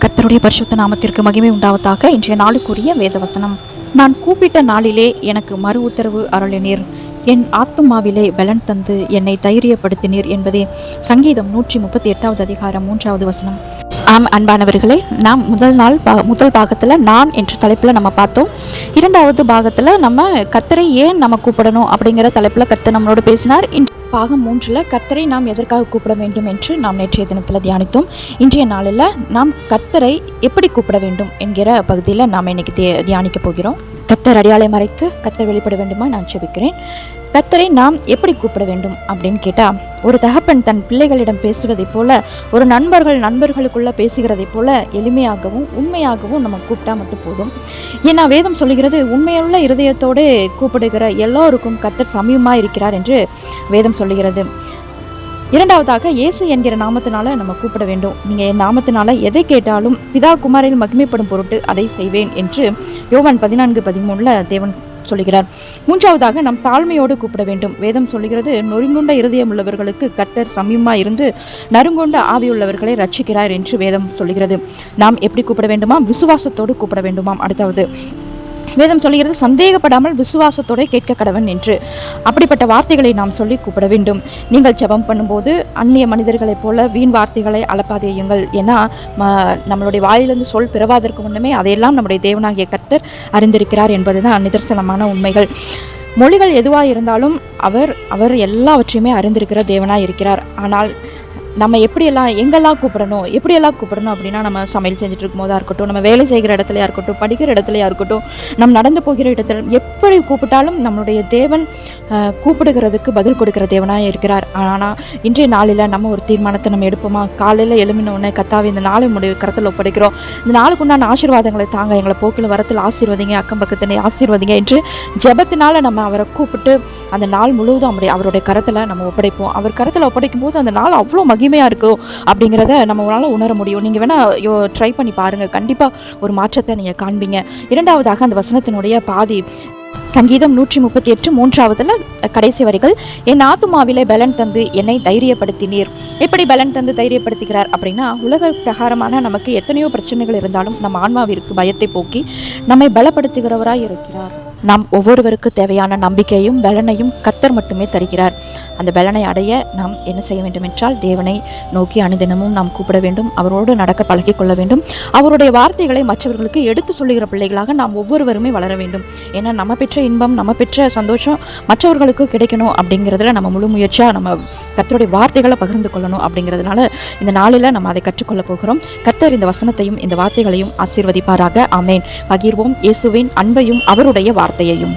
கர்த்தருடைய பரிசுத்த நாமத்திற்கு மகிமை உண்டாவதாக. இன்றைய நாளுக்குரிய வேதவசனம். நான் கூப்பிட்ட நாளிலே எனக்கு மறு உத்தரவு அருளினீர், என் ஆத்துமாவிலே பலன் தந்து என்னை தைரியப்படுத்தினீர் என்பதே சங்கீதம் 138 அதிகாரம் 3வது வசனம். ஆம் அன்பானவர்களே, நாம் முதல் பாகத்தில் நான் என்ற தலைப்பில் நம்ம பார்த்தோம். இரண்டாவது பாகத்தில் நம்ம கர்த்தரை ஏன் நம்ம கூப்பிடணும் அப்படிங்கிற தலைப்பில் கர்த்தர் நம்மளோட பேசினார். பாகம் 3 கர்த்தரை நாம் எதற்காக கூப்பிட வேண்டும் என்று நாம் நேற்றைய தினத்தில் தியானித்தோம். இன்றைய நாளில் நாம் கர்த்தரை எப்படி கூப்பிட வேண்டும் என்கிற பகுதியில் நாம் இன்னைக்கு தியானிக்க போகிறோம். கர்த்தர் அடையாளை மறைத்து கர்த்தர் வெளிப்பட வேண்டுமா நான் ஜெபிக்கிறேன். கர்த்தரை நாம் எப்படி கூப்பிட வேண்டும் அப்படின்னு கேட்டால், ஒரு தகப்பன் தன் பிள்ளைகளிடம் பேசுவதைப் போல, ஒரு நண்பர்களுக்குள்ள பேசுகிறதைப் போல எளிமையாகவும் உண்மையாகவும் நம்ம கூப்பிட்டா மட்டும் போதும். ஏன்னா வேதம் சொல்லுகிறது, உண்மையுள்ள இருதயத்தோடு கூப்பிடுகிற எல்லோருக்கும் கர்த்தர் சமீபமாக இருக்கிறார் என்று வேதம் சொல்லுகிறது. இரண்டாவதாக, இயேசு என்கிற நாமத்தினால நம்ம கூப்பிட வேண்டும். நீங்கள் என் நாமத்தினால எதை கேட்டாலும் பிதா குமாரில் மகிமைப்படும் பொருட்டு அதை செய்வேன் என்று யோவான் 14:13 தேவன் சொல்லுகிறார். மூன்றாவதாக, நம் தாழ்மையோடு கூப்பிட வேண்டும். வேதம் சொல்லுகிறது, நொறுங்குண்ட இருதயம் உள்ளவர்களுக்கு கர்த்தர் சமீபமாக இருந்து நறுங்குண்ட ஆவியுள்ளவர்களை ரட்சிக்கிறார் என்று வேதம் சொல்லுகிறது. நாம் எப்படி கூப்பிட வேண்டுமா? விசுவாசத்தோடு கூப்பிட வேண்டுமாம். அடுத்தாவது வேதம் சொல்லுகிறது, சந்தேகப்படாமல் விசுவாசத்தோடு கேட்க கடவன் என்று. அப்படிப்பட்ட வார்த்தைகளை நாம் சொல்லி கூப்பிட வேண்டும். நீங்கள் ஜெபம் பண்ணும்போது அந்நிய மனிதர்களைப் போல வீண் வார்த்தைகளை அளப்பாதேயுங்கள். ஏன்னா நம்மளுடைய வாயிலிருந்து சொல் பிறவாதற்கு முன்னமே அதையெல்லாம் நம்முடைய தேவனாகிய கர்த்தர் அறிந்திருக்கிறார் என்பதுதான் நிதர்சனமான உண்மைகள். மொழிகள் எதுவாக இருந்தாலும் அவர் எல்லாவற்றையுமே அறிந்திருக்கிற தேவனாக இருக்கிறார். ஆனால் நம்ம எங்கெல்லாம் கூப்பிடணும் அப்படின்னா, நம்ம சமையல் செஞ்சுட்டு இருக்கும் போதாக இருக்கட்டும், நம்ம வேலை செய்கிற இடத்துலையா இருக்கட்டும், படிக்கிற இடத்துலையா இருக்கட்டும், நம்ம நடந்து போகிற இடத்துல எப்படி கூப்பிட்டாலும் நம்மளுடைய தேவன் கூப்பிடுகிறதுக்கு பதில் கொடுக்கிற தேவனாக இருக்கிறார். ஆனால் இன்றைய நாளில் நம்ம ஒரு தீர்மானத்தை நம்ம எடுப்போமா? காலையில் எழுமினோடனே, கர்த்தாவே இந்த நாளை கரத்தில் ஒப்படைக்கிறோம், இந்த நாளுக்குண்டான ஆசீர்வாதங்களை தாங்க, எங்களை போக்கில் வரத்தில் ஆசீர்வதிங்க, அக்கம் பக்கத்தினை ஆசீர்வதிங்க என்று ஜெபத்தினால நம்ம அவரை கூப்பிட்டு அந்த நாள் முழுவதும் அவருடைய கரத்தில் நம்ம ஒப்படைப்போம். அவர் கரத்தில் ஒப்படைக்கும் போது அந்த நாள் அவ்வளோ மகிமையாக இருக்கும் அப்படிங்கிறத நம்மளால் உணர முடியும். நீங்கள் வேணால் ட்ரை பண்ணி பாருங்கள், கண்டிப்பாக ஒரு மாற்றத்தை நீங்கள் காண்பீங்க. இரண்டாவதாக, அந்த வசனத்தினுடைய பாதி சங்கீதம் 138 கடைசி வரிகள், என் ஆத்துமாவிலே பலன் தந்து என்னை தைரியப்படுத்தினீர். எப்படி பலன் தந்து தைரியப்படுத்துகிறார் அப்படின்னா, உலக பிரகாரமான நமக்கு எத்தனையோ பிரச்சனைகள் இருந்தாலும் நம்ம ஆன்மாவிற்கு பயத்தை போக்கி நம்மை பலப்படுத்துகிறவராய் இருக்கிறார். நாம் ஒவ்வொருவருக்கு தேவையான நம்பிக்கையும் பலனையும் கர்த்தர் மட்டுமே தருகிறார். அந்த பலனை அடைய நாம் என்ன செய்ய வேண்டும் என்றால், தேவனை நோக்கி அனுதினமும் நாம் கூப்பிட வேண்டும், அவரோடு நடக்க பழகிக்கொள்ள வேண்டும். அவருடைய வார்த்தைகளை மற்றவர்களுக்கு எடுத்து சொல்லுகிற பிள்ளைகளாக நாம் ஒவ்வொருவருமே வளர வேண்டும். ஏன்னா நம்ம பெற்ற இன்பம், நம்ம பெற்ற சந்தோஷம் மற்றவர்களுக்கு கிடைக்கணும் அப்படிங்கிறதுல நம்ம முழு முயற்சியாக நம்ம கர்த்தருடைய வார்த்தைகளை பகிர்ந்து கொள்ளணும். அப்படிங்கிறதுனால இந்த நாளில் நம்ம அதை கற்றுக்கொள்ள போகிறோம். கர்த்தர் இந்த வசனத்தையும் இந்த வார்த்தைகளையும் ஆசீர்வதிப்பாராக. ஆமேன். பகிர்வோம் இயேசுவின் அன்பையும் அவருடைய வார்த்தையையும்.